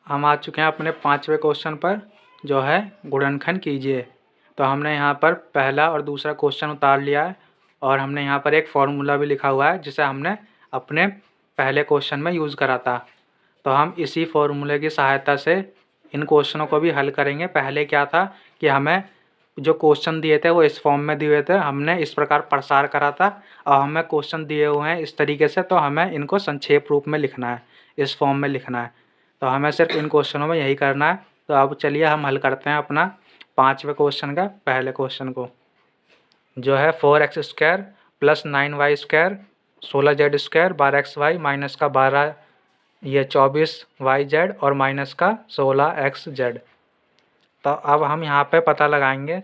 हम आ चुके हैं अपने 5वें क्वेश्चन पर, जो है गुणनखंड कीजिए। तो हमने यहाँ पर पहला और दूसरा क्वेश्चन उतार लिया है और हमने यहाँ पर एक फॉर्मूला भी लिखा हुआ है जिसे हमने अपने पहले क्वेश्चन में यूज़ करा था। तो हम इसी फॉर्मूले की सहायता से इन क्वेश्चनों को भी हल करेंगे। पहले क्या था कि हमें जो क्वेश्चन दिए थे वो इस फॉर्म में दिए हुए थे, हमने इस प्रकार प्रसार करा था। और हमें क्वेश्चन दिए हुए हैं इस तरीके से, तो हमें इनको संक्षेप रूप में लिखना है, इस फॉर्म में लिखना है। तो हमें सिर्फ इन क्वेश्चनों में यही करना है। तो अब चलिए हम हल करते हैं अपना 5वें क्वेश्चन का पहले क्वेश्चन को, जो है 4x² plus 9y² 16z² 12xy minus का 12 ये 24yz और माइनस का 16xz। तो अब हम यहाँ पे पता लगाएंगे,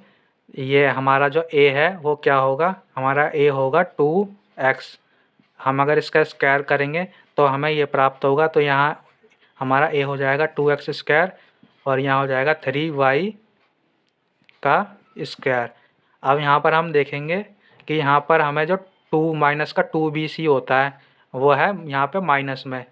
ये हमारा जो a है वो क्या होगा, हमारा a होगा 2x। हम अगर इसका स्क्वायर करेंगे तो हमें ये प्राप्त होगा। तो यहाँ हमारा a हो जाएगा 2x² और यहाँ हो जाएगा 3y का स्क्वायर। अब यहाँ पर हम देखेंगे कि यहाँ पर हमें जो 2 माइनस का 2bc होता है वो है यहाँ पे माइनस में।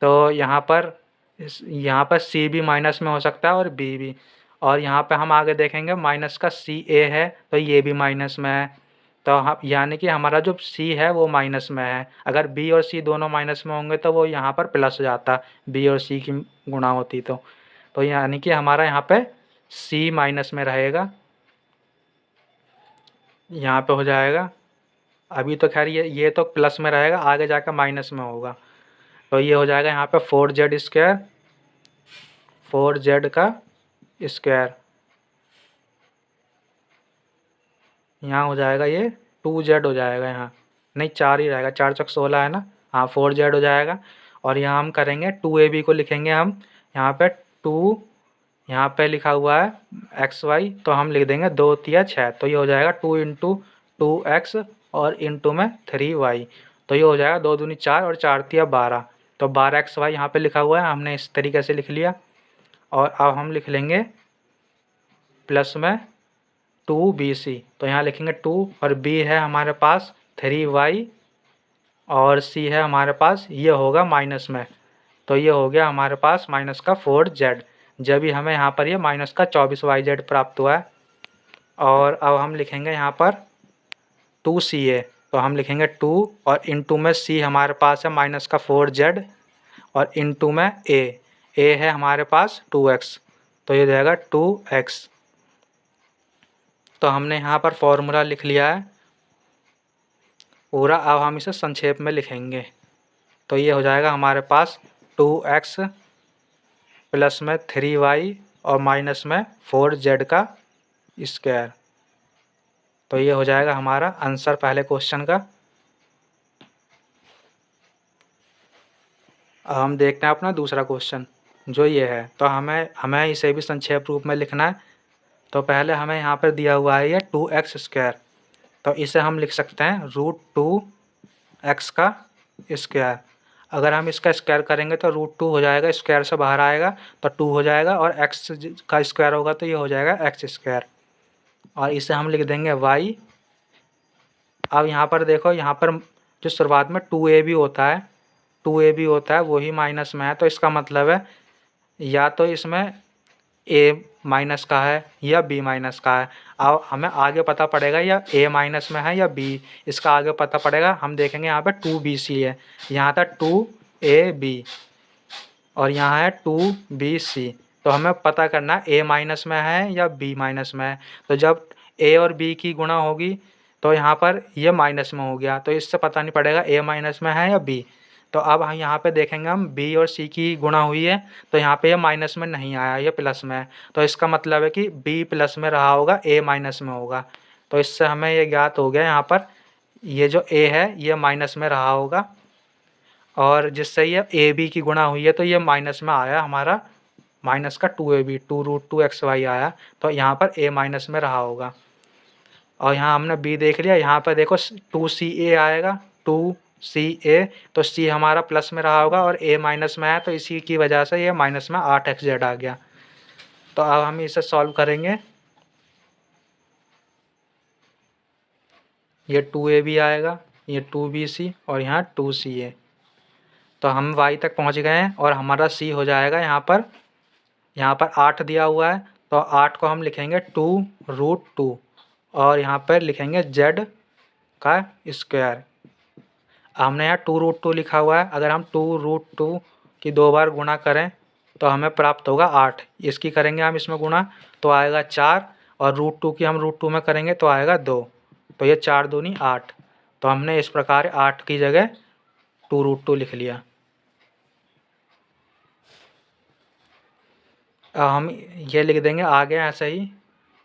तो यहाँ पर c भी माइनस में हो सकता है और b भी। और यहाँ पे हम आगे देखेंगे माइनस का ca है तो ये भी माइनस में है। तो हम यानी कि हमारा जो c है वो माइनस में है। अगर b और c दोनों माइनस में होंगे तो वो यहाँ पर प्लस हो जाता, b और c की गुणा होती। तो यानी कि हमारा यहाँ पे c माइनस में रहेगा, यहाँ पे हो जाएगा। अभी तो खैर ये तो प्लस में रहेगा, आगे जाकर माइनस में होगा। तो ये हो जाएगा यहाँ पे 4z² 4z का स्क्वायर, यहाँ हो जाएगा ये 2z हो जाएगा, यहाँ नहीं 4 ही रहेगा, 4 चौक 16 है ना। हाँ 4z हो जाएगा। और यहाँ हम करेंगे 2ab को लिखेंगे हम यहाँ पे 2, यहाँ पे लिखा हुआ है xy तो हम लिख देंगे 2 तिया 6। तो ये हो जाएगा 2 इंटू 2x और इंटू में 3y। तो ये हो जाएगा 2 दूनी 4 और 4 तिया 12। तो 12xy यहाँ पे लिखा हुआ है, हमने इस तरीके से लिख लिया। और अब हम लिख लेंगे प्लस में 2bc। तो यहाँ लिखेंगे 2 और b है हमारे पास 3y और c है हमारे पास, ये होगा माइनस में। तो ये हो गया हमारे पास माइनस का 4z, जब भी हमें यहाँ पर ये माइनस का 24yz प्राप्त हुआ है। और अब हम लिखेंगे यहाँ पर 2ca। तो हम लिखेंगे 2 और इंटू में c हमारे पास है माइनस का 4z और इंटू में a है हमारे पास 2x। तो ये जाएगा 2x। तो हमने यहाँ पर फॉर्मूला लिख लिया है पूरा। अब हम इसे संक्षेप में लिखेंगे। तो ये हो जाएगा हमारे पास 2x प्लस में 3y और माइनस में 4z का स्क्वायर। तो ये हो जाएगा हमारा आंसर पहले क्वेश्चन का। अब हम देखते हैं अपना दूसरा क्वेश्चन जो ये है। तो हमें इसे भी संक्षेप रूप में लिखना है। तो पहले हमें यहाँ पर दिया हुआ है ये 2x²। तो इसे हम लिख सकते हैं √2x का स्क्वायर। अगर हम इसका स्क्वायर करेंगे तो √2 हो जाएगा, स्क्वायर से बाहर आएगा तो 2 हो जाएगा और x का स्क्वायर होगा तो ये हो जाएगा x²। और इसे हम लिख देंगे y। अब यहाँ पर देखो, यहाँ पर जो शुरुआत में 2ab होता है, 2ab होता है वही माइनस में है। तो इसका मतलब है या तो इसमें a माइनस का है या b माइनस का है। अब हमें आगे पता पड़ेगा या a माइनस में है या b, इसका आगे पता पड़ेगा। हम देखेंगे यहाँ पे 2bc है, यहाँ था 2ab और यहाँ है 2bc। तो हमें पता करना a माइनस में है या b माइनस में है। तो जब a और b की गुणा होगी तो यहाँ पर ये माइनस में हो गया, तो इससे पता नहीं पड़ेगा a माइनस में है या b। तो अब हम यहाँ पे देखेंगे हम b और c की गुणा हुई है तो यहाँ पे ये माइनस में नहीं आया, ये प्लस में है। तो इसका मतलब है कि b प्लस में रहा होगा, a माइनस में होगा। तो इससे हमें ये ज्ञात हो गया यहाँ पर ये जो a है ये माइनस में रहा होगा। और जिससे ये ab की गुणा हुई है तो ये माइनस में आया हमारा, माइनस का 2ab 2√2xy आया। तो यहाँ पर a माइनस में रहा होगा। और यहाँ हमने b देख लिया, यहाँ पर देखो 2ca आएगा, 2ca। तो c हमारा प्लस में रहा होगा और a माइनस में है, तो इसी की वजह से ये माइनस में 8xz आ गया। तो अब हम इसे सॉल्व करेंगे। ये 2ab आएगा, ये 2bc और यहाँ 2ca। तो हम y तक पहुंच गए हैं और हमारा c हो जाएगा यहाँ पर 8 दिया हुआ है, तो 8 को हम लिखेंगे 2√2 और यहाँ पर लिखेंगे z का स्क्वायर। हमने यहाँ 2√2 लिखा हुआ है, अगर हम 2√2 की 2 बार गुणा करें तो हमें प्राप्त होगा 8। इसकी करेंगे हम इसमें गुणा तो आएगा 4 और √2 की हम √2 में करेंगे तो आएगा 2। तो ये 4 दूनी 8। तो हमने इस प्रकार 8 की जगह 2√2 लिख लिया। अब हम ये लिख देंगे आगे ऐसे ही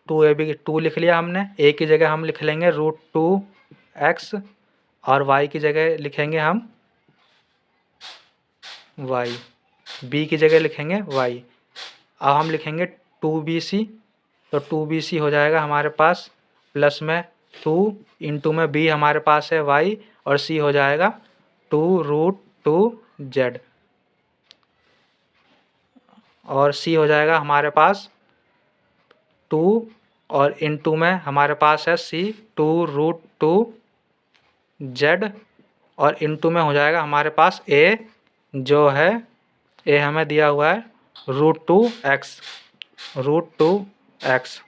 2 लिख लिया हमने। a की जगह हम लिख लेंगे √2x और y की जगह लिखेंगे हम y, b की जगह लिखेंगे y। अब हम लिखेंगे 2bc, तो 2bc हो जाएगा हमारे पास प्लस में 2 इंटू में b हमारे पास है y और c हो जाएगा 2√2z और c हो जाएगा हमारे पास 2 और इंटू में हमारे पास है c 2√2z और इंटू में हो जाएगा हमारे पास a जो है a हमें दिया हुआ है √2x।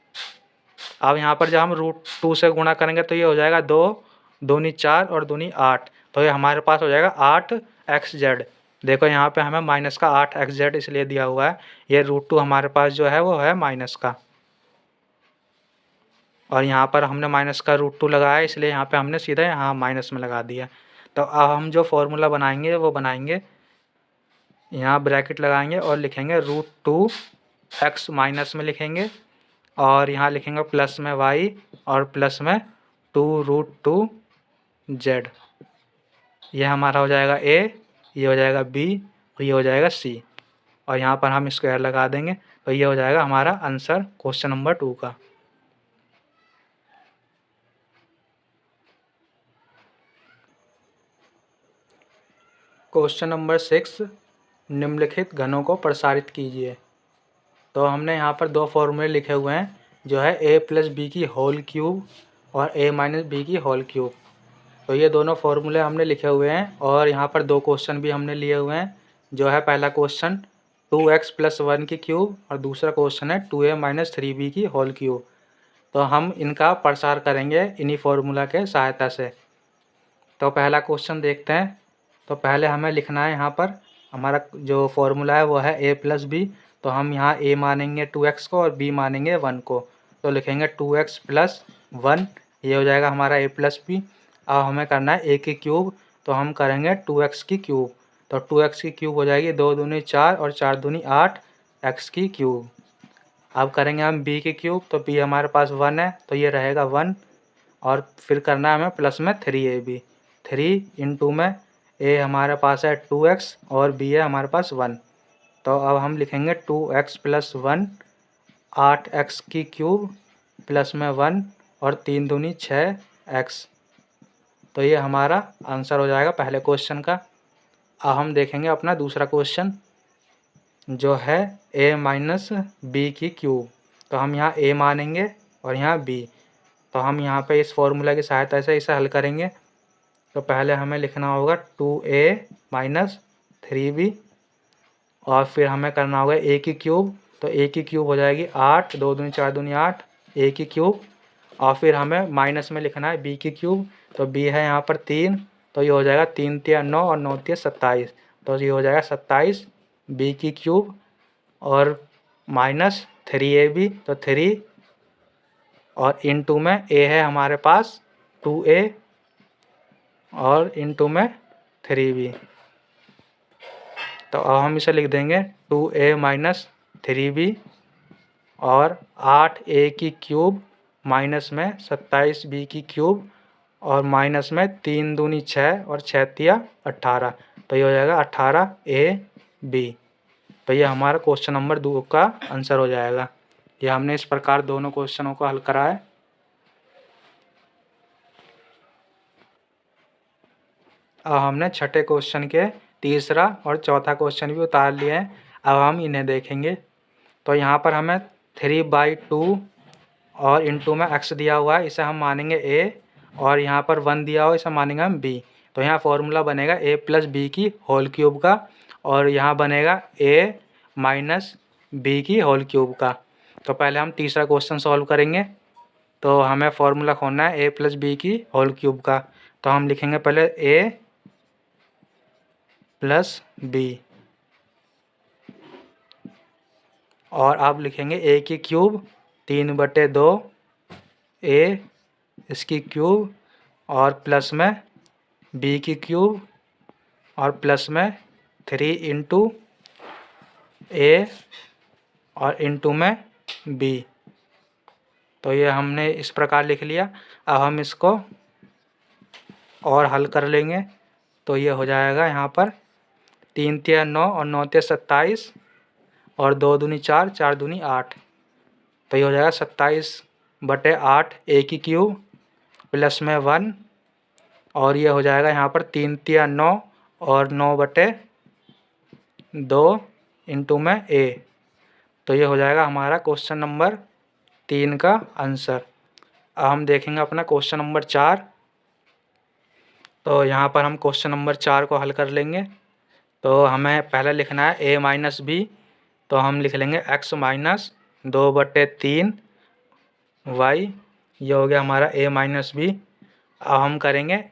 अब यहाँ पर जब हम √2 से गुणा करेंगे तो ये हो जाएगा 2 दूनी 4 और दूनी 8, तो ये हमारे पास हो जाएगा 8xz। देखो यहाँ पे हमें माइनस का 8xz इसलिए दिया हुआ है, ये √2 हमारे पास जो है वो है माइनस का और यहाँ पर हमने माइनस का √2 लगाया इसलिए यहाँ पे हमने सीधा यहाँ माइनस में लगा दिया। तो अब हम जो फॉर्मूला बनाएंगे वो बनाएंगे, यहाँ ब्रैकेट लगाएंगे और लिखेंगे √2x माइनस में लिखेंगे और यहाँ लिखेंगे प्लस में y और प्लस में 2√2z। यह हमारा हो जाएगा a, ये हो जाएगा b और ये हो जाएगा c और यहाँ पर हम स्क्वायर लगा देंगे तो ये हो जाएगा हमारा आंसर क्वेश्चन नंबर 2 का। क्वेश्चन नंबर 6, निम्नलिखित घनों को प्रसारित कीजिए। तो हमने यहाँ पर 2 फॉर्मूले लिखे हुए हैं जो है a प्लस बी की होल क्यूब और a माइनस बी की होल क्यूब। तो ये दोनों फॉर्मूले हमने लिखे हुए हैं और यहाँ पर 2 क्वेश्चन भी हमने लिए हुए हैं जो है पहला क्वेश्चन 2x प्लस 1 की क्यूब और दूसरा क्वेश्चन है 2a माइनस 3b की होल क्यूब। तो हम इनका प्रसार करेंगे इन्हीं फॉर्मूला के सहायता से। तो पहला क्वेश्चन देखते हैं। तो पहले हमें लिखना है यहाँ पर हमारा जो फॉर्मूला है वो है a प्लस बी, तो हम यहाँ a मानेंगे 2x को और b मानेंगे 1 को, तो लिखेंगे 2x प्लस 1, ये हो जाएगा हमारा a प्लस बी। अब हमें करना है a की क्यूब, तो हम करेंगे 2x की क्यूब, तो 2x की क्यूब हो जाएगी 2 दूनी 4 और 4 दूनी 8 x की क्यूब। अब करेंगे हम b की क्यूब, तो b हमारे पास 1 है तो ये रहेगा 1 और फिर करना है हमें प्लस में 3ab, 3 इंटू में a हमारे पास है 2x और b है हमारे पास 1। तो अब हम लिखेंगे 2x प्लस 1 8x की क्यूब प्लस में 1 और 3 दूनी 6x। तो ये हमारा आंसर हो जाएगा पहले क्वेश्चन का। अब हम देखेंगे अपना दूसरा क्वेश्चन जो है a माइनस बी की क्यूब। तो हम यहाँ a मानेंगे और यहाँ b, तो हम यहाँ पे इस फॉर्मूला की सहायता से इसे हल करेंगे। तो पहले हमें लिखना होगा 2a माइनस 3b और फिर हमें करना होगा a की क्यूब, तो a की क्यूब हो जाएगी 8, 2 दूनी 4 दूनी 8 a की क्यूब और फिर हमें माइनस में लिखना है b की क्यूब, तो b है यहाँ पर 3, तो ये हो जाएगा 3 तिया 9 और 9 तिया 27, तो ये हो जाएगा 27 b की क्यूब और माइनस 3ab, तो 3 और इंटू में a है हमारे पास 2a और इंटू में 3b। तो अब हम इसे लिख देंगे 2a माइनस 3b और 8a की क्यूब माइनस में 27b की क्यूब और माइनस में 3 दूनी 6 और 6 तिया 18, तो ये हो जाएगा 18ab। तो ये हमारा क्वेश्चन नंबर 2 का आंसर हो जाएगा। ये हमने इस प्रकार दोनों क्वेश्चनों को हल करा है। अब हमने छठे क्वेश्चन के तीसरा और चौथा क्वेश्चन भी उतार लिए हैं, अब हम इन्हें देखेंगे। तो यहाँ पर हमें 3/2 और इंटू में x दिया हुआ है, इसे हम मानेंगे a और यहाँ पर 1 दिया हुआ इसे मानेंगे हम b। तो यहाँ फॉर्मूला बनेगा a प्लस बी की होल क्यूब का, और यहाँ बनेगा a माइनस बी की होल क्यूब का। तो पहले हम तीसरा क्वेश्चन सॉल्व करेंगे। तो हमें फॉर्मूला खोजना है a प्लस बी की होल क्यूब का। तो हम लिखेंगे पहले a प्लस बी, और अब लिखेंगे a की क्यूब 3/2 a इसकी क्यूब, और प्लस में b की क्यूब, और प्लस में 3 इंटू a और इंटू में b। तो ये हमने इस प्रकार लिख लिया। अब हम इसको और हल कर लेंगे। तो ये हो जाएगा यहाँ पर 3 तिया 9 और 9 तिया 27 और 2 दूनी 4, 4 दूनी 8। तो ये हो जाएगा 27/8 a की क्यूब प्लस में 1, और ये हो जाएगा यहाँ पर 3 तिया 9 और 9/2 इंटू में a। तो ये हो जाएगा हमारा क्वेश्चन नंबर 3 का आंसर। अब हम देखेंगे अपना क्वेश्चन नंबर 4। तो यहाँ पर हम क्वेश्चन नंबर 4 को हल कर लेंगे। तो हमें पहले लिखना है a माइनस बी। तो हम लिख लेंगे x माइनस 2/3 y। ये हो गया हमारा a माइनस बी। अब हम करेंगे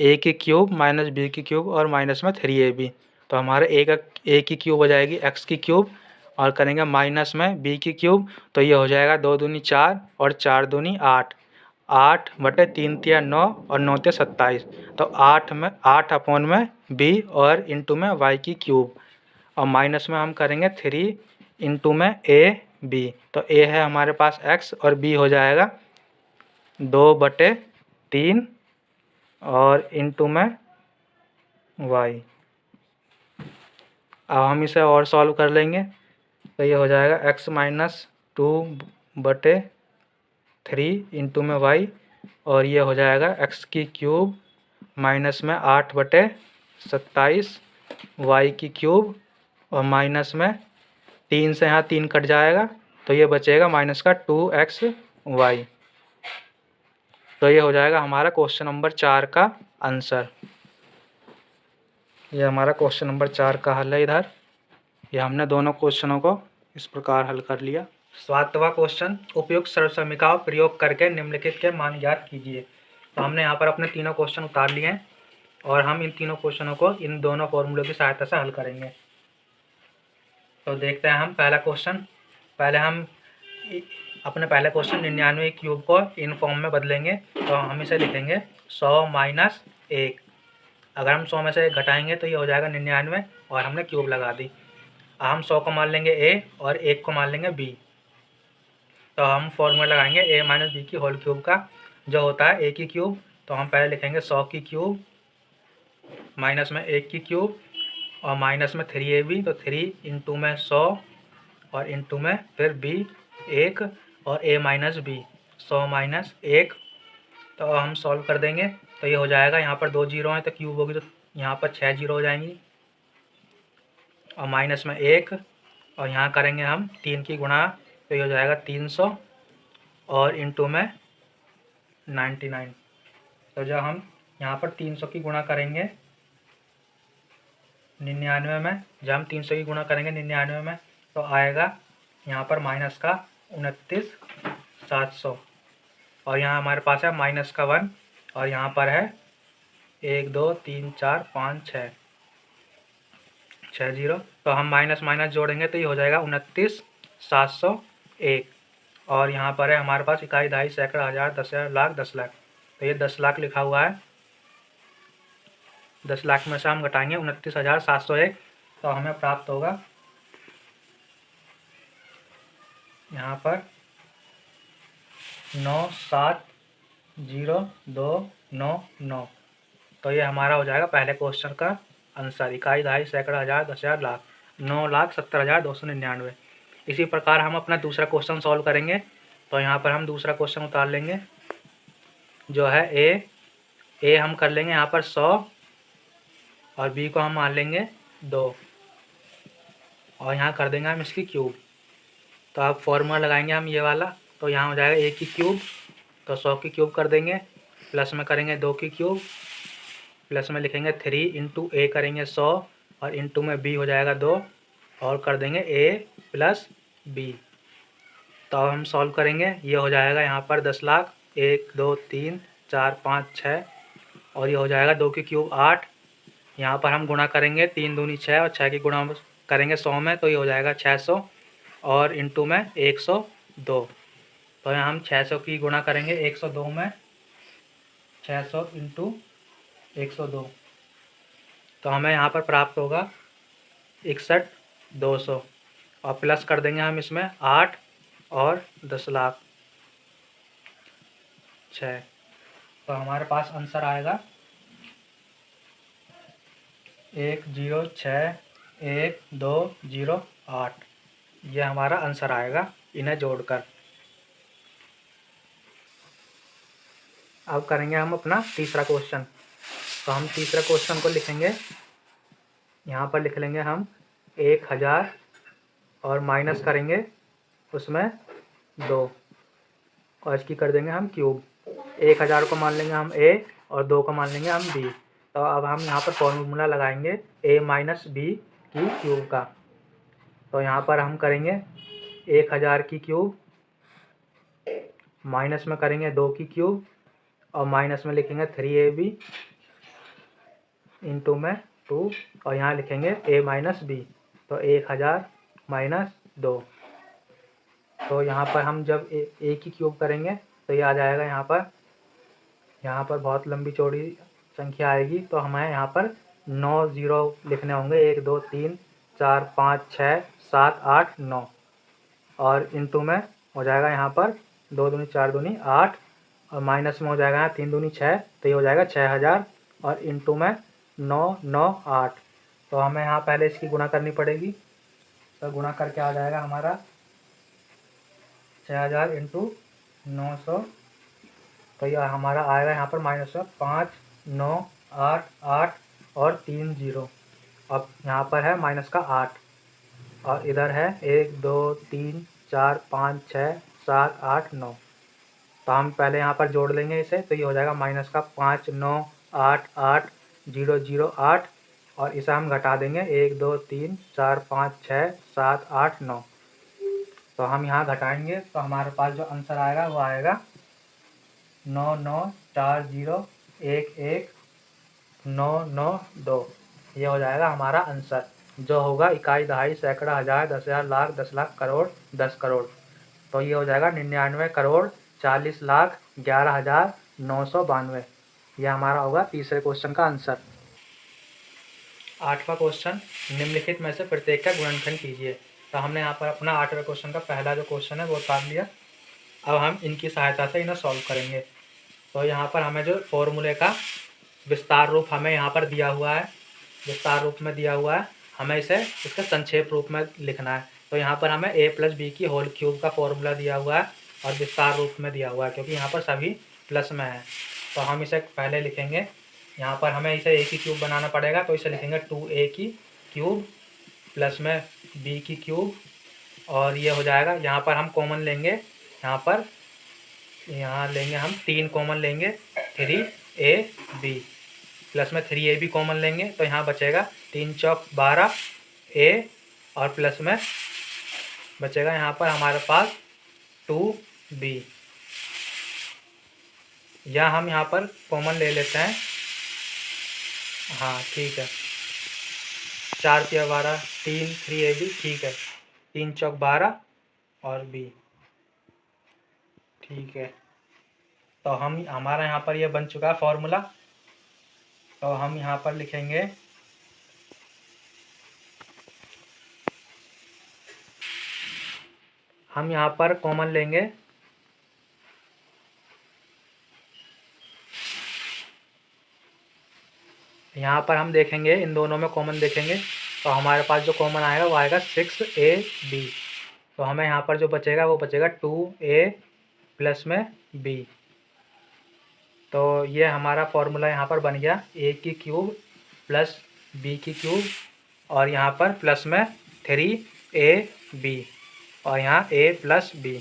a की क्यूब माइनस बी की क्यूब और माइनस में 3ab। तो हमारे a की क्यूब हो जाएगी x की क्यूब, और करेंगे माइनस में b की क्यूब। तो ये हो जाएगा 2 दूनी 4 और 4 दूनी 8, 8/3 तिया 9 और 9 तिया 27। तो 8 अपॉन में b और इंटू में y की क्यूब, और माइनस में हम करेंगे 3 इंटू में a b। तो a है हमारे पास x और b हो जाएगा 2/3 और इंटू में y। अब हम इसे और सॉल्व कर लेंगे। तो ये हो जाएगा x माइनस 2/3 इंटू में y, और ये हो जाएगा x की क्यूब माइनस में 8/27 y की क्यूब, और माइनस में 3 से यहाँ 3 कट जाएगा, तो ये बचेगा माइनस का 2xy। तो ये हो जाएगा हमारा क्वेश्चन नंबर 4 का आंसर। ये हमारा क्वेश्चन नंबर 4 का हल है। इधर ये हमने दोनों क्वेश्चनों को इस प्रकार हल कर लिया। 7वां क्वेश्चन, उपयुक्त सर्वसमीका का प्रयोग करके निम्नलिखित के मान ज्ञात कीजिए। तो हमने यहाँ पर अपने तीनों क्वेश्चन उतार लिए हैं, और हम इन तीनों क्वेश्चनों को इन दोनों फॉर्मूलों की सहायता से हल करेंगे। तो देखते हैं हम पहला क्वेश्चन। पहले हम अपने पहले क्वेश्चन 99 क्यूब को इन फॉर्म में बदलेंगे। तो हम इसे लिखेंगे 100 माइनस 1। अगर हम 100 में से 1 घटाएंगे तो ये हो जाएगा 99, और हमने क्यूब लगा दी। हम 100 को मान लेंगे a और 1 को मान लेंगे b। तो हम फॉर्मूला लगाएंगे a माइनस बी की होल क्यूब का, जो होता है a की क्यूब। तो हम पहले लिखेंगे 100 की क्यूब माइनस में 1 की क्यूब और माइनस में 3ab। तो 3 इंटू में 100 और इंटू में फिर b 1 और a माइनस बी 100 माइनस 1। तो हम सॉल्व कर देंगे। तो ये हो जाएगा, यहाँ पर 2 जीरो हैं तो क्यूब होगी, तो यहाँ पर 6 जीरो हो जाएंगी, और माइनस में 1, और यहाँ करेंगे हम 3 की गुणा। तो ये हो जाएगा 300 और इंटू में 99। तो जब हम यहाँ पर 300 की गुणा करेंगे 99 में, जब हम 300 की गुणा करेंगे 99 में, तो आएगा यहाँ पर माइनस का 29,700, और यहाँ हमारे पास है माइनस का 1, और यहाँ पर है 1 2 3 4 5 6 जीरो। तो हम माइनस माइनस जोड़ेंगे तो ये हो जाएगा 29,701, और यहाँ पर है हमारे पास इकाई, दहाई, सैकड़ा, हज़ार, 10,000, लाख, 10 लाख। तो ये 10 लाख लिखा हुआ है। 10 लाख में से हम घटाएंगे 29,701, तो हमें प्राप्त होगा यहाँ पर 9,7,0,2,9,9। तो ये हमारा हो जाएगा पहले क्वेश्चन का आंसर। इकाई, दहाई, सैकड़ा, हज़ार, 10,000, लाख, 9,70,299। इसी प्रकार हम अपना दूसरा क्वेश्चन सॉल्व करेंगे। तो यहाँ पर हम दूसरा क्वेश्चन उतार लेंगे, जो है ए हम कर लेंगे यहाँ पर 100, और बी को हम मान लेंगे 2, और यहाँ कर देंगे हम इसकी क्यूब। तो अब फॉर्मूला लगाएंगे हम ये वाला। तो यहाँ हो जाएगा a की क्यूब, तो 100 की क्यूब कर देंगे, प्लस में करेंगे 2 की क्यूब, प्लस में लिखेंगे 3 इंटू ए करेंगे 100 और इंटू में बी हो जाएगा 2 और कर देंगे ए प्लस बी। तो अब हम सॉल्व करेंगे, ये हो जाएगा यहाँ पर 10 लाख, 1 2 3 4 5 6 और ये हो जाएगा 2 की क्यूब 8। यहाँ पर हम गुणा करेंगे 3 दूनी 6 और 6 की गुणा करेंगे 100 में, तो ये हो जाएगा 600 और इंटू में 102। तो यहाँ हम 600 की गुणा करेंगे 102 में, 600 इंटू 102, तो हमें यहाँ पर प्राप्त होगा 61,200 और प्लस कर देंगे हम इसमें 8 और 10 लाख 6, तो हमारे पास आंसर आएगा 106,1208। ये हमारा आंसर आएगा इन्हें जोड़कर। अब करेंगे हम अपना तीसरा क्वेश्चन। तो हम तीसरा क्वेश्चन को लिखेंगे, यहाँ पर लिख लेंगे हम 1000 और माइनस करेंगे उसमें 2 और इसकी कर देंगे हम क्यूब। 1000 को मान लेंगे हम ए और 2 को मान लेंगे हम बी। तो अब हम यहाँ पर फॉर्मूला लगाएंगे ए माइनस बी की क्यूब का। तो यहाँ पर हम करेंगे 1000 की क्यूब, माइनस में करेंगे 2 की क्यूब और माइनस में लिखेंगे 3ab इंटू में 2 और यहाँ लिखेंगे a माइनस बी। तो 1000 माइनस 2, तो यहाँ पर हम जब a की क्यूब करेंगे तो ये आ जाएगा यहाँ पर बहुत लंबी चौड़ी संख्या आएगी, तो हमें यहाँ पर 9 ज़ीरो लिखने होंगे, 1 2 3 4 5 6 7 8 9 और इंटू में हो जाएगा यहाँ पर 2 दूनी 4 दूनी 8 और माइनस में हो जाएगा यहाँ 3 दूनी 6, तो ये हो जाएगा 6000 और इंटू में 9 9 8। तो हमें यहाँ पहले इसकी गुणा करनी पड़ेगी, तो गुणा करके आ जाएगा हमारा 6000 इंटू 900, तो यह हमारा आएगा यहाँ पर माइनस में 5 9 8 8 और 3 0। अब यहाँ पर है माइनस का 8 और इधर है 1 2 3 4 5 6 7 8 9। तो हम पहले यहाँ पर जोड़ लेंगे इसे, तो ये हो जाएगा माइनस का 5 9 8 8 0 0 8 और इसे हम घटा देंगे 1 2 3 4 5 6 7 8 9। तो हम यहाँ घटाएंगे तो हमारे पास जो आंसर आएगा वो आएगा 9 9 4 0 1 1 9 9 2। ये हो जाएगा हमारा आंसर, जो होगा इकाई दहाई सैकड़ा हज़ार 10,000 लाख 10 लाख करोड़ 10 करोड़। तो ये हो जाएगा 99 करोड़ 40 लाख 11,992। यह हमारा होगा तीसरे क्वेश्चन का आंसर। आठवां क्वेश्चन, निम्नलिखित में से प्रत्येक का गुणनखंड कीजिए। तो हमने यहाँ पर अपना 8वें क्वेश्चन का पहला जो क्वेश्चन है वो उतार लिया। अब हम इनकी सहायता से इन्हें सॉल्व करेंगे। तो यहाँ पर हमें जो फॉर्मूले का विस्तार रूप हमें यहाँ पर दिया हुआ है, विस्तार रूप में दिया हुआ है, हमें इसे इसके संक्षेप रूप में लिखना है। तो यहाँ पर हमें a प्लस बी की होल क्यूब का फॉर्मूला दिया हुआ है और विस्तार रूप में दिया हुआ है, क्योंकि यहाँ पर सभी प्लस में है। तो हम इसे पहले लिखेंगे, यहाँ पर हमें इसे a की क्यूब बनाना पड़ेगा, तो इसे लिखेंगे 2a की क्यूब प्लस में b की क्यूब और ये हो जाएगा। यहाँ पर हम कॉमन लेंगे, यहाँ लेंगे हम 3 कॉमन लेंगे, 3ab प्लस में 3ab कॉमन लेंगे, तो यहाँ बचेगा 3 चौक 12 a और प्लस में बचेगा यहाँ पर हमारे पास 2b। या हम यहाँ पर कॉमन ले लेते हैं, हाँ ठीक है, 4 तिया 12 3 3ab, ठीक है, 3 चौक 12 और b, ठीक है। तो हम हमारा यहाँ पर ये बन चुका है फॉर्मूला। तो हम यहाँ पर लिखेंगे हम यहाँ पर कॉमन लेंगे, यहाँ पर हम देखेंगे इन दोनों में कॉमन देखेंगे, तो हमारे पास जो कॉमन आएगा वो आएगा 6ab। तो हमें यहाँ पर जो बचेगा वो बचेगा 2a प्लस में b। तो ये हमारा फॉर्मूला यहाँ पर बन गया, a की क्यूब प्लस b की क्यूब और यहाँ पर प्लस में 3ab और यहाँ a प्लस b।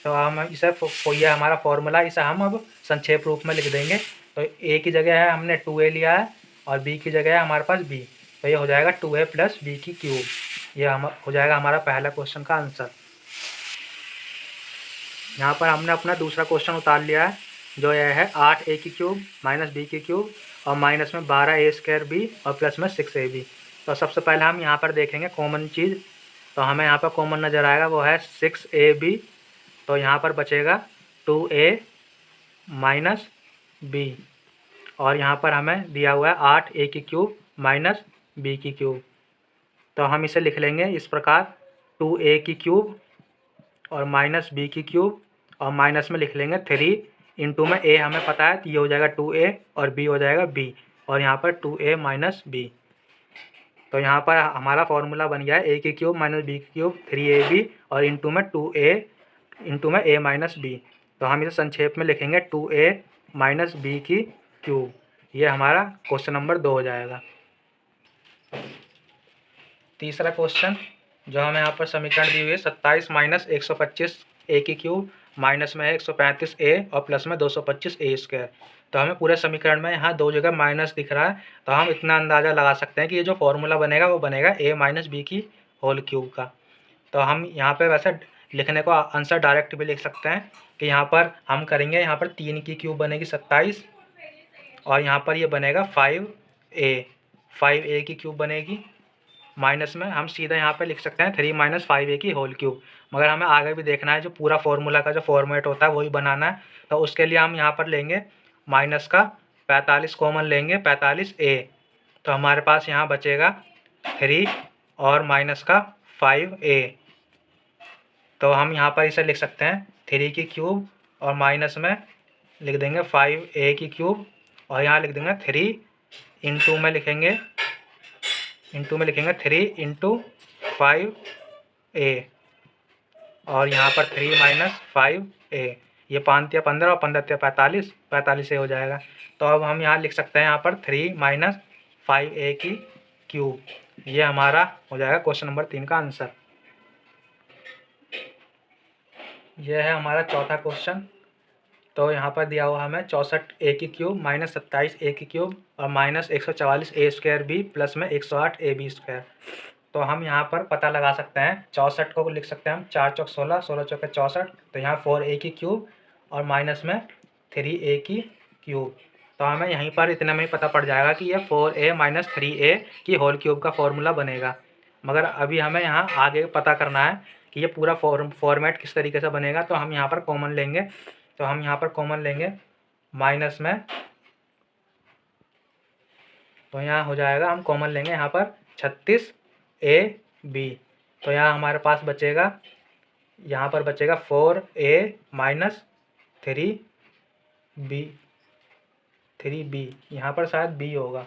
तो हम इसे ये हमारा फॉर्मूला, इसे हम अब संक्षेप रूप में लिख देंगे। तो ए की जगह है हमने 2a लिया है और बी की जगह है हमारे पास b, तो ये हो जाएगा 2a + b की क्यूब। ये हो जाएगा हमारा पहला क्वेश्चन का आंसर। यहाँ पर हमने अपना दूसरा क्वेश्चन उतार लिया है, जो यह है 8a की क्यूब माइनस b की क्यूब और माइनस में 12a² b और प्लस में 6ab। तो सबसे पहले हम यहाँ पर देखेंगे कॉमन चीज़, तो हमें यहाँ पर कॉमन नज़र आएगा वो है 6ab। तो यहाँ पर बचेगा 2a माइनस b और यहाँ पर हमें दिया हुआ है 8a की क्यूब माइनस b की क्यूब। तो हम इसे लिख लेंगे इस प्रकार 2a की क्यूब और माइनस b की क्यूब और माइनस में लिख लेंगे 3 इंटू में a हमें पता है तो ये हो जाएगा 2a और b हो जाएगा b और यहाँ पर 2a माइनस b। तो यहाँ पर हमारा फॉर्मूला बन गया है a की क्यूब माइनस b की क्यूब 3ab और इंटू में 2a इंटू में a माइनस b। तो हम इसे संक्षेप में लिखेंगे 2a माइनस b की क्यूब। ये हमारा क्वेश्चन नंबर 2 हो जाएगा। तीसरा क्वेश्चन जो हमें यहाँ पर समीकरण दी हुई है 27 माइनस 125 a की क्यूब माइनस में है 135 a और प्लस में 225 a²। तो हमें पूरे समीकरण में यहाँ दो जगह माइनस दिख रहा है, तो हम इतना अंदाज़ा लगा सकते हैं कि ये जो फॉर्मूला बनेगा वो बनेगा a माइनस बी की होल क्यूब का। तो हम यहाँ पे वैसे लिखने को आंसर डायरेक्ट भी लिख सकते हैं कि यहाँ पर हम करेंगे, यहाँ पर 3 की क्यूब बनेगी 27 और यहाँ पर ये बनेगा 5a की क्यूब बनेगी माइनस में हम सीधा यहाँ पे लिख सकते हैं 3 माइनस 5a की होल क्यूब। मगर हमें आगे भी देखना है, जो पूरा फॉर्मूला का जो फॉर्मेट होता है वही बनाना है। तो उसके लिए हम यहाँ पर लेंगे माइनस का 45 कॉमन लेंगे 45a। तो हमारे पास यहाँ बचेगा 3 और माइनस का 5a। तो हम यहाँ पर इसे लिख सकते हैं 3 की क्यूब और माइनस में लिख देंगे 5a की क्यूब और यहाँ लिख देंगे 3 इंटू में लिखेंगे 3 इंटू 5a और यहाँ पर 3 माइनस 5a। ये 5 या 15 और 15 या 45 हो जाएगा। तो अब हम यहाँ लिख सकते हैं यहाँ पर 3 माइनस 5a की क्यूब। ये हमारा हो जाएगा क्वेश्चन नंबर 3 का आंसर। यह है हमारा चौथा क्वेश्चन। तो यहाँ पर दिया हुआ हमें 64a की क्यूब माइनस 27a की क्यूब और माइनस 144a² b प्लस में 108ab²। तो हम यहाँ पर पता लगा सकते हैं, 64 को लिख सकते हैं हम 4 चौक 16, 16 चौके 64। तो यहाँ 4a की क्यूब और माइनस में 3a की क्यूब। तो हमें यहीं पर इतने में ही पता पड़ जाएगा कि ये 4a माइनस 3a की होल क्यूब का फॉर्मूला बनेगा। मगर अभी हमें यहाँ आगे पता करना है कि ये पूरा फॉर्मेट किस तरीके से बनेगा। तो हम यहाँ पर कॉमन लेंगे, तो हम यहाँ पर कॉमन लेंगे माइनस में, तो यहाँ हो जाएगा हम कॉमन लेंगे यहाँ पर 36ab। तो यहाँ हमारे पास बचेगा, यहाँ पर बचेगा 4a माइनस 3b, यहाँ पर शायद b होगा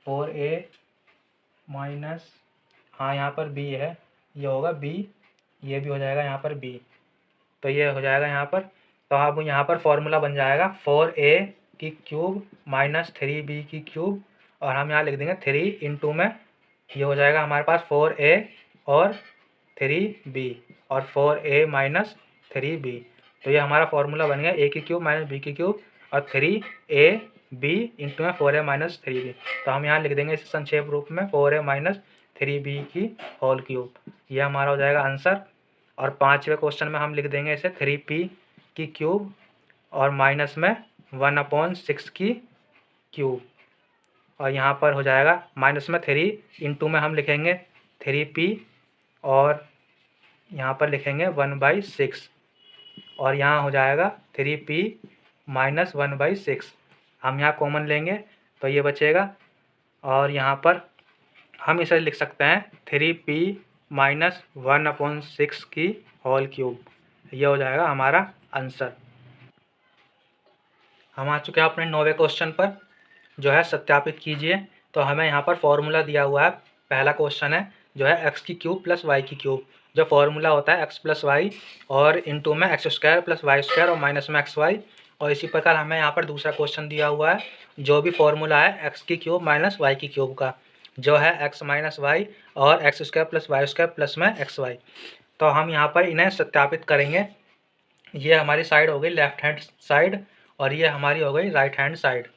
4a माइनस, हाँ यहाँ पर b है, ये होगा b, ये भी हो जाएगा यहाँ पर b। तो ये हो जाएगा यहाँ पर। तो अब यहाँ पर फॉर्मूला बन जाएगा 4a की क्यूब माइनस 3b की क्यूब और हम यहाँ लिख देंगे 3 इंटू में, ये हो जाएगा हमारे पास 4a और 3b और 4a माइनस 3b। तो ये हमारा फॉर्मूला बन गया a की क्यूब माइनस b की क्यूब और 3ab इंटू में 4a माइनस 3b। तो हम यहाँ लिख देंगे इसे संक्षेप रूप में 4a माइनस 3b की होल क्यूब। ये हमारा हो जाएगा आंसर। और पाँचवें क्वेश्चन में हम लिख देंगे इसे 3p की क्यूब और माइनस में 1/6 की क्यूब और यहाँ पर हो जाएगा माइनस में 3 इंटू में हम लिखेंगे 3p और यहाँ पर लिखेंगे 1/6 और यहाँ हो जाएगा 3p माइनस 1/6। हम यहाँ कॉमन लेंगे तो ये बचेगा और यहाँ पर हम इसे लिख सकते हैं 3p माइनस 1/6 की होल क्यूब। ये हो जाएगा हमारा आंसर। हम आ चुके हैं अपने 9वें क्वेश्चन पर, जो है सत्यापित कीजिए। तो हमें यहाँ पर फॉर्मूला दिया हुआ है। पहला क्वेश्चन है जो है x की क्यूब प्लस y की क्यूब। जो फॉर्मूला होता है x प्लस वाई और इंटू में x² प्लस y² और माइनस में xy। और इसी प्रकार हमें यहाँ पर दूसरा क्वेश्चन दिया हुआ है, जो भी फॉर्मूला है x की क्यूब माइनस y की क्यूब का, जो है x माइनस वाई और x² प्लस y² प्लस में xy। तो हम यहाँ पर इन्हें सत्यापित करेंगे। ये हमारी साइड हो गई लेफ्ट हैंड साइड और ये हमारी हो गई राइट हैंड साइड।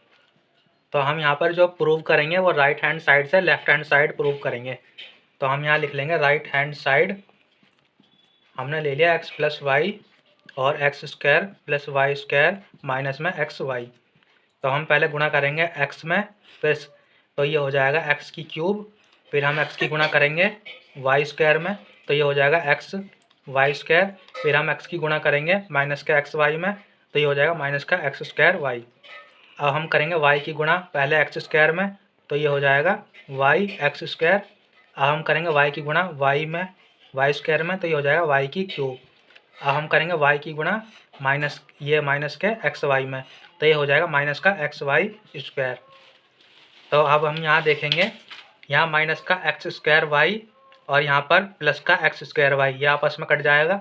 तो हम यहाँ पर जो प्रूव करेंगे वो राइट हैंड साइड से लेफ्ट हैंड साइड प्रूव करेंगे। तो हम यहाँ लिख लेंगे राइट हैंड साइड हमने ले लिया x प्लस वाई और x square plus Y square minus में एक्स वाई। तो हम पहले गुणा करेंगे x में, फिर तो ये हो जाएगा x की क्यूब, फिर हम x की गुणा करेंगे वाई स्क्वायर में, तो ये हो जाएगा x वाई स्क्वायर, फिर हम x की गुणा करेंगे माइनस के एक्स वाई में, तो ये हो जाएगा माइनस का एक्स स्क्वायर वाई। अब हम करेंगे y की गुणा पहले एक्स स्क्वायर में, तो ये हो जाएगा वाई एक्स स्क्वायर। अब हम करेंगे y की गुणा y में वाई स्क्वायर में, तो ये हो जाएगा y की क्यूब। अब हम करेंगे y की गुणा माइनस माइनस के एक्स वाई में, तो ये हो जाएगा माइनस का एक्स वाई स्क्वायर। तो अब हम यहाँ देखेंगे, यहाँ माइनस का एक्स स्क्वायर वाई और यहाँ पर प्लस का एक्स स्क्वायर वाई, ये आपस में कट जाएगा।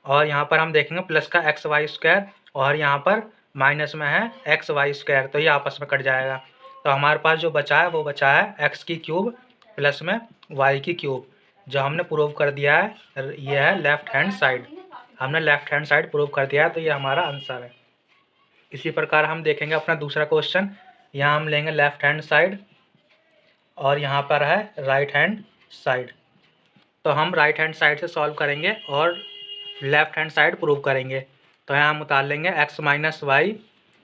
और यहाँ पर हम देखेंगे प्लस का एक्स वाई स्क्वायर और यहाँ पर माइनस में है एक्स वाई स्क्वायर, तो ये आपस में कट जाएगा। तो हमारे पास जो बचा है वो बचा है एक्स की क्यूब प्लस में वाई की क्यूब, जो हमने प्रूव कर दिया है। ये है लेफ्ट हैंड साइड, हमने लेफ्ट हैंड साइड प्रूव कर दिया है, तो ये हमारा आंसर है। इसी प्रकार हम देखेंगे अपना दूसरा क्वेश्चन। यहाँ हम लेंगे लेफ्ट हैंड साइड और यहाँ पर है राइट हैंड साइड। तो हम राइट हैंड साइड से सॉल्व करेंगे और लेफ्ट हैंड साइड प्रूव करेंगे। तो यहाँ हम उतार लेंगे x माइनस वाई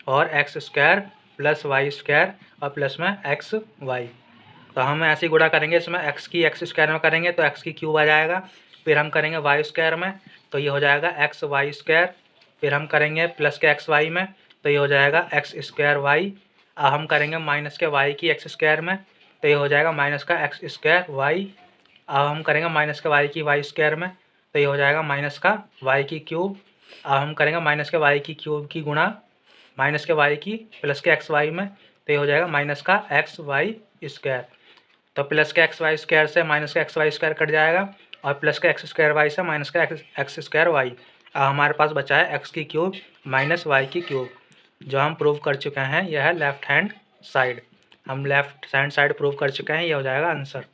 और x square plus Y square और प्लस में एक्स वाई। तो हम ऐसे ही गुणा करेंगे, इसमें x की एक्स स्क्वायर में करेंगे तो x की क्यूब आ जाएगा, फिर हम करेंगे वाई स्क्वायर में, तो ये हो जाएगा एक्स वाई स्क्वायर, फिर हम करेंगे प्लस के एक्स वाई में, तो ये हो जाएगा एक्स स्क्वायर वाई। अब हम करेंगे माइनस के वाई की एक्स स्क्वायर में, तो ये हो जाएगा माइनस का एक्स स्क्वायर वाई। अब हम करेंगे माइनस के वाई की वाई स्क्वायर में, तो ये हो जाएगा माइनस का वाई की क्यूब। अब हम करेंगे माइनस के वाई की क्यूब की गुणा माइनस के वाई की प्लस के एक्स वाई में, तो ये हो जाएगा माइनस का एक्स वाई स्क्वायर। तो प्लस के एक्स वाई स्क्वायर से माइनस का एक्स वाई स्क्वायर कट जाएगा और प्लस का एक्स स्क्वायर वाई से माइनस का एक्स स्क्वायर वाई। अब हमारे पास बचा है एक्स की क्यूब माइनस वाई की क्यूब, जो हम प्रूव कर चुके हैं। यह है लेफ्ट हैंड साइड, हम लेफ्ट हैंड साइड प्रूव कर चुके हैं, यह हो जाएगा आंसर।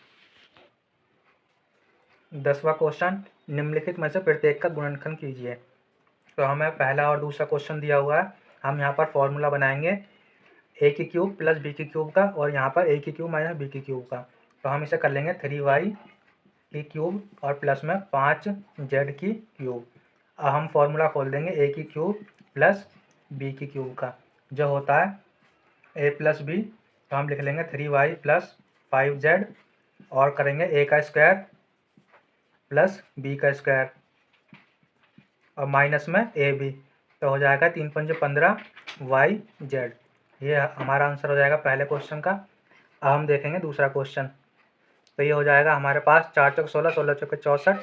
10वां क्वेश्चन, निम्नलिखित में से प्रत्येक का गुणनखंड कीजिए। तो हमें पहला और दूसरा क्वेश्चन दिया हुआ है, हम यहाँ पर फॉर्मूला बनाएंगे ए की क्यूब प्लस बी की क्यूब का और यहाँ पर ए की क्यूब माइनस बी की क्यूब का। तो हम इसे कर लेंगे 3y की क्यूब और प्लस में 5z की क्यूब। अब हम फॉर्मूला खोल देंगे ए की क्यूब प्लस बी की क्यूब का, जो होता है a प्लस बी। तो हम लिख लेंगे 3y प्लस 5z और करेंगे a का स्क्वायर प्लस बी का स्क्वायर और माइनस में ए बी, तो हो जाएगा 3 पंजे 15 वाई जेड। ये हमारा आंसर हो जाएगा पहले क्वेश्चन का। अब हम देखेंगे दूसरा क्वेश्चन। तो ये हो जाएगा हमारे पास 4 चौक 16, 16 चौक 64,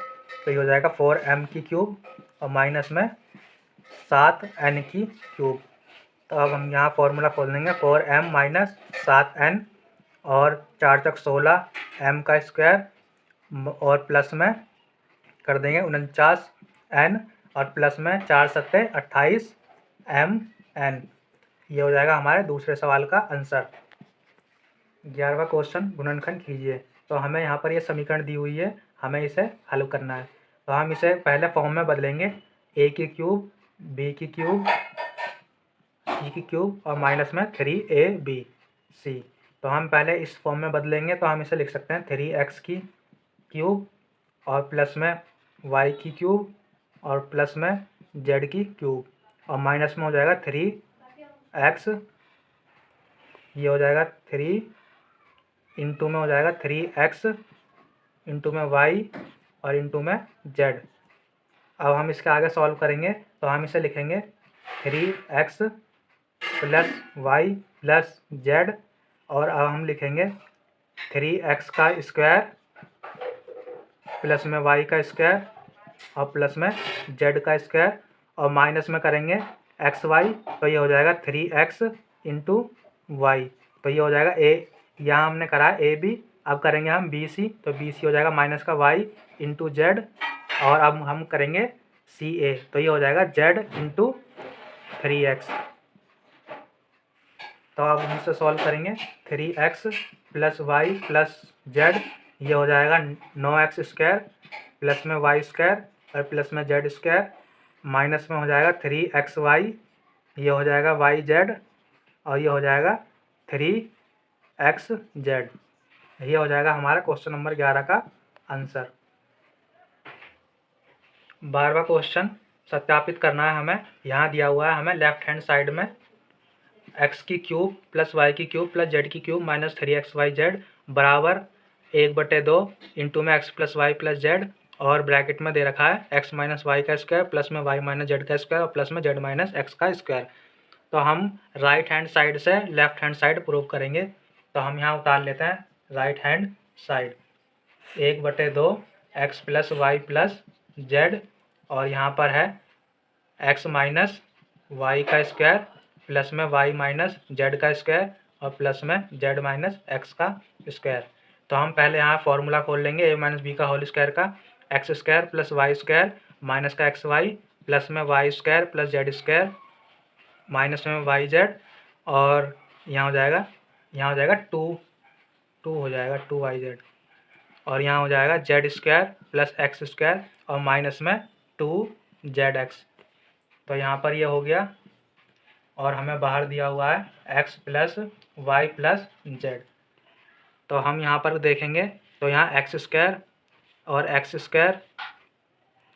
तो ये हो जाएगा 4m की क्यूब और माइनस में 7n की क्यूब। तो अब हम यहाँ फॉर्मूला खोल देंगे 4m माइनस 7n और 4 चौक 16 m का स्क्वायर और प्लस में कर देंगे 49n और प्लस में 4 सत्ते 28 mn। ये हो जाएगा हमारे दूसरे सवाल का आंसर। 11वां क्वेश्चन, गुणनखंड कीजिए। तो हमें यहाँ पर ये समीकरण दी हुई है, हमें इसे हल करना है। तो हम इसे पहले फॉर्म में बदलेंगे, a की क्यूब b की क्यूब c की क्यूब और माइनस में 3ab c। तो हम पहले इस फॉर्म में बदलेंगे, तो हम इसे लिख सकते हैं 3x की क्यूब और प्लस में y की क्यूब और प्लस में z की क्यूब और माइनस में हो जाएगा 3x, ये हो जाएगा 3 इंटू में हो जाएगा 3x इंटू में y और इंटू में z। अब हम इसके आगे सॉल्व करेंगे, तो हम इसे लिखेंगे 3x plus y plus z और अब हम लिखेंगे 3x का स्क्वायर प्लस में y का स्क्वायर और प्लस में z का स्क्वायर और माइनस में करेंगे एक्स वाई, तो ये हो जाएगा 3x इंटू वाई। तो ये हो जाएगा ए, यहाँ हमने करा है ए बी, अब करेंगे हम बी सी, तो बी सी हो जाएगा माइनस का वाई इंटू जेड और अब हम करेंगे सी ए, तो ये हो जाएगा जेड इंटू 3x। तो अब हम इसे सॉल्व करेंगे 3x plus Y plus Z, ये हो जाएगा 9x स्क्वायर प्लस में वाई स्क्वायर और प्लस में जेड स्क्वायर माइनस में हो जाएगा 3xy, ये हो जाएगा वाई जेड और ये हो जाएगा 3xz। ये हो जाएगा हमारा क्वेश्चन नंबर 11 का आंसर। 12वां क्वेश्चन सत्यापित करना है हमें। यहाँ दिया हुआ है हमें लेफ्ट हैंड साइड में x की क्यूब प्लस वाई की क्यूब प्लस जेड की क्यूब माइनस 3xyz बराबर 1/2 इंटू में x plus Y plus Z और ब्रैकेट में दे रखा है x माइनस वाई का स्क्वायर प्लस में y माइनस जेड का स्क्वायर और प्लस में z माइनस एक्स का स्क्वायर। तो हम राइट हैंड साइड से लेफ्ट हैंड साइड प्रूव करेंगे। तो हम यहाँ उतार लेते हैं right hand side 1/2 x plus Y plus Z और यहाँ पर है x माइनस वाई का स्क्वायर प्लस में y माइनस जेड का स्क्वायर और प्लस में z माइनस एक्स का स्क्वायर। तो हम पहले यहाँ फॉर्मूला खोल लेंगे a माइनस बी का होल स्क्वायर का X square plus Y square minus का एक्स वाई प्लस में Y square plus Z square minus में वाई जेड और यहाँ हो जाएगा 2 हो जाएगा 2yz और यहाँ हो जाएगा Z square plus x square और माइनस में 2zx। तो यहाँ पर ये हो गया और हमें बाहर दिया हुआ है x plus Y plus Z. तो हम यहाँ पर देखेंगे तो यहाँ एक्स स्क्वायर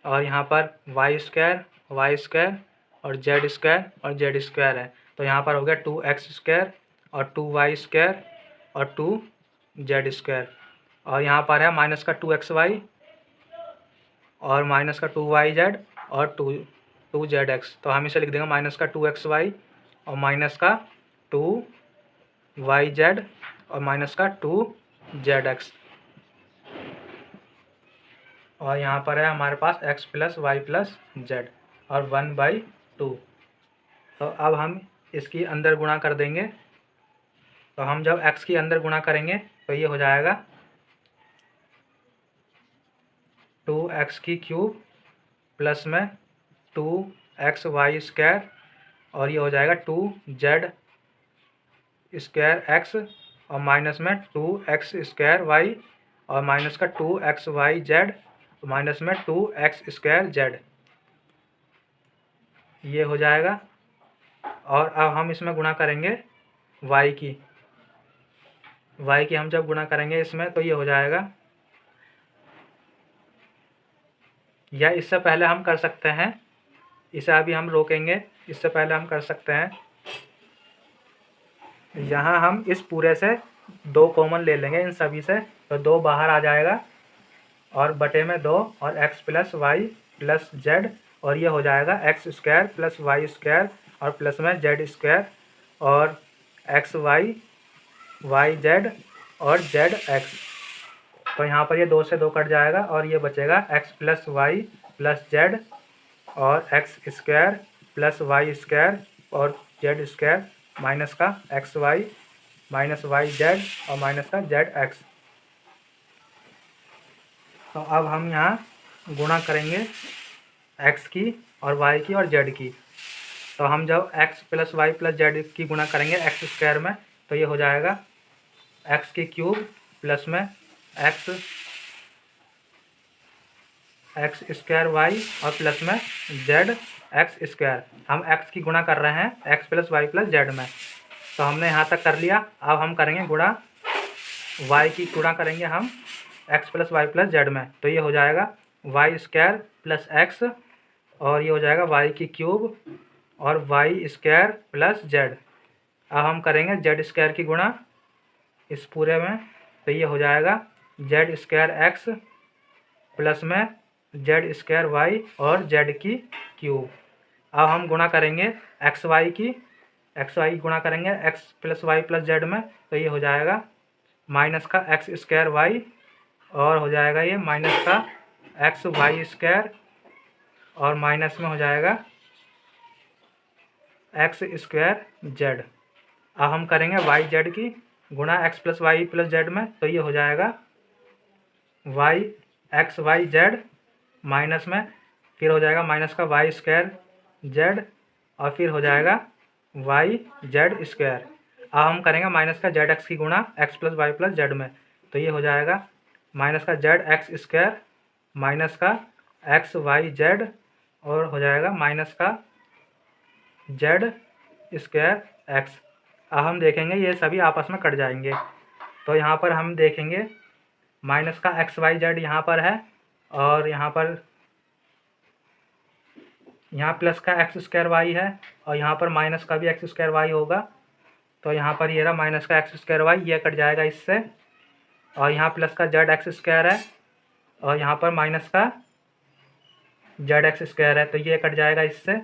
और यहाँ पर वाई स्क्वायर और जेड स्क्वायर है। तो यहाँ पर हो गया 2x स्क्वायर और 2y स्क्वायर और 2z स्क्वायर और यहाँ पर है माइनस का 2xy और माइनस का 2yz और 2zx। तो हम इसे लिख देंगे माइनस का 2xy और माइनस का 2yz और माइनस का 2zx और यहाँ पर है हमारे पास x plus Y plus Z और 1/2। तो अब हम इसकी अंदर गुणा कर देंगे। तो हम जब x की अंदर गुणा करेंगे तो ये हो जाएगा 2x की क्यूब प्लस में 2xy स्क्वायर और ये हो जाएगा 2z स्क्वायर x और माइनस में 2x स्क्वायर y और माइनस का 2xyz माइनस में 2x स्क्वायर z। ये हो जाएगा और अब हम इसमें गुणा करेंगे y की हम जब गुणा करेंगे इसमें तो ये हो जाएगा, या इससे पहले हम कर सकते हैं, इसे अभी हम रोकेंगे, इससे पहले हम कर सकते हैं यहाँ हम इस पूरे से 2 कॉमन ले लेंगे इन सभी से। तो 2 बाहर आ जाएगा और बटे में 2 और x plus Y plus Z और ये हो जाएगा x square plus Y square और प्लस में जेड स्क्वायर और एक्स वाई वाई जेड और जेड एक्स। तो यहाँ पर ये 2 से 2 कट जाएगा और ये बचेगा x plus Y plus Z और x square plus Y square और जेड स्क्वायर माइनस का X Y minus Y Z और माइनस का जेड एक्स। तो अब हम यहाँ गुणा करेंगे x की और y की और z की। तो हम जब x plus Y plus Z की गुणा करेंगे एक्स स्क्वायर में तो ये हो जाएगा x की क्यूब प्लस में x स्क्वायर y और प्लस में z एक्स स्क्वायर। हम x की गुणा कर रहे हैं x plus Y plus Z में। तो हमने यहाँ तक कर लिया। अब हम करेंगे गुणा y की गुणा करेंगे हम x plus Y plus Z में। तो ये हो जाएगा वाई स्क्वायर प्लस एक्स और ये हो जाएगा y की क्यूब और वाई स्क्वायर प्लस जेड। अब हम करेंगे जेड स्क्वायर की गुणा इस पूरे में। तो ये हो जाएगा जेड स्क्वायर एक्स प्लस में जेड स्क्वायर वाई और जेड की क्यूब। अब हम गुणा करेंगे एक्स वाई की गुणा करेंगे X plus Y plus Z में। तो ये हो जाएगा माइनस का एक्स स्क्वायर वाई और हो जाएगा ये माइनस का एक्स वाई स्क्वायर और माइनस में हो जाएगा एक्स स्क्वायर जेड। अब हम करेंगे वाई जेड की गुणा X plus Y plus Z में। तो ये हो जाएगा Y X Y Z minus में फिर हो जाएगा माइनस का वाई स्क्वायर जेड और फिर हो जाएगा वाई जेड स्क्वायर। अब हम करेंगे माइनस का जेड एक्स की गुणा X plus Y plus Z में। तो ये हो जाएगा माइनस का जेड एक्स स्क्वायर माइनस का एक्स वाई जेड और हो जाएगा माइनस का जेड स्क्वायर एक्स। अब हम देखेंगे ये सभी आपस में कट जाएंगे। तो यहाँ पर हम देखेंगे माइनस का एक्स वाई जेड यहाँ पर है, और यहाँ प्लस का एक्स स्क्वायर वाई है, और यहाँ पर माइनस का भी एक्स स्क्वायर वाई होगा। तो यहाँ पर ये रहा माइनस का एक्स स्क्वायर वाई, ये कट जाएगा इससे। और यहाँ प्लस का जेड एक्स स्क्वायर है, और यहाँ पर माइनस का जेड एक्स स्क्वायर है, तो ये कट जाएगा इससे।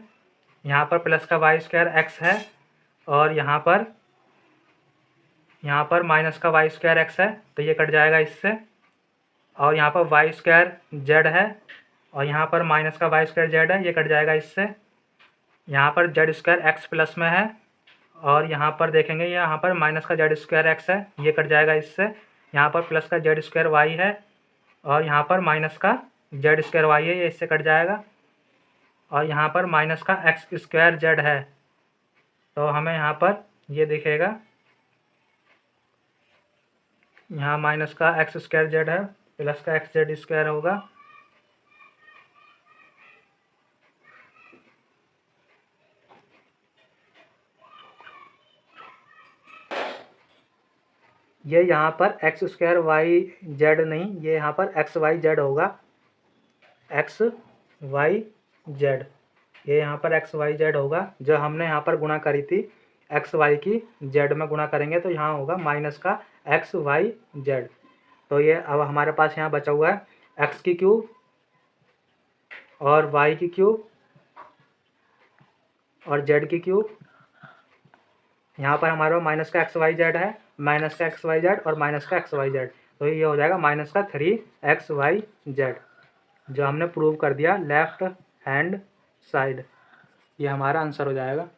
यहाँ पर प्लस का वाई स्क्वायर एक्स है, और यहाँ पर माइनस का वाई स्क्वायर एक्स है, तो ये कट जाएगा इससे। और यहाँ पर वाई स्क्वायर जेड है, और यहाँ पर माइनस का वाई स्क्वायर जेड है, ये कट जाएगा इससे। यहाँ पर जेड स्क्वायर एक्स प्लस में है, और यहाँ पर देखेंगे यहाँ पर माइनस का जेड स्क्वायर एक्स है, ये कट जाएगा इससे। यहाँ पर प्लस का जेड स्क्वायर वाई है, और यहाँ पर माइनस का जेड स्क्वायर वाई है, ये इससे कट जाएगा। और यहाँ पर माइनस का एक्स स्क्वायर जेड है, तो हमें यहाँ पर ये दिखेगा, यहाँ माइनस का एक्स स्क्वायर जेड है, प्लस का एक्स जेड स्क्वायर होगा। ये यहाँ पर एक्स स्क्वायर वाई जेड नहीं, ये यहाँ पर एक्स वाई जेड होगा, एक्स वाई जेड, ये यहाँ पर एक्स वाई जेड होगा। जो हमने यहाँ पर गुणा करी थी एक्स वाई की जेड में गुणा करेंगे तो यहाँ होगा माइनस का एक्स वाई जेड। तो ये अब हमारे पास यहाँ बचा हुआ है एक्स की क्यूब और वाई की क्यूब और जेड की क्यूब। यहाँ पर हमारे पास माइनस का एक्स वाई जेड है, माइनस का एक्स वाई जेड और माइनस का एक्स वाई जेड, तो ये हो जाएगा माइनस का 3xy जेड, जो हमने प्रूव कर दिया लेफ्ट हैंड साइड। ये हमारा आंसर हो जाएगा।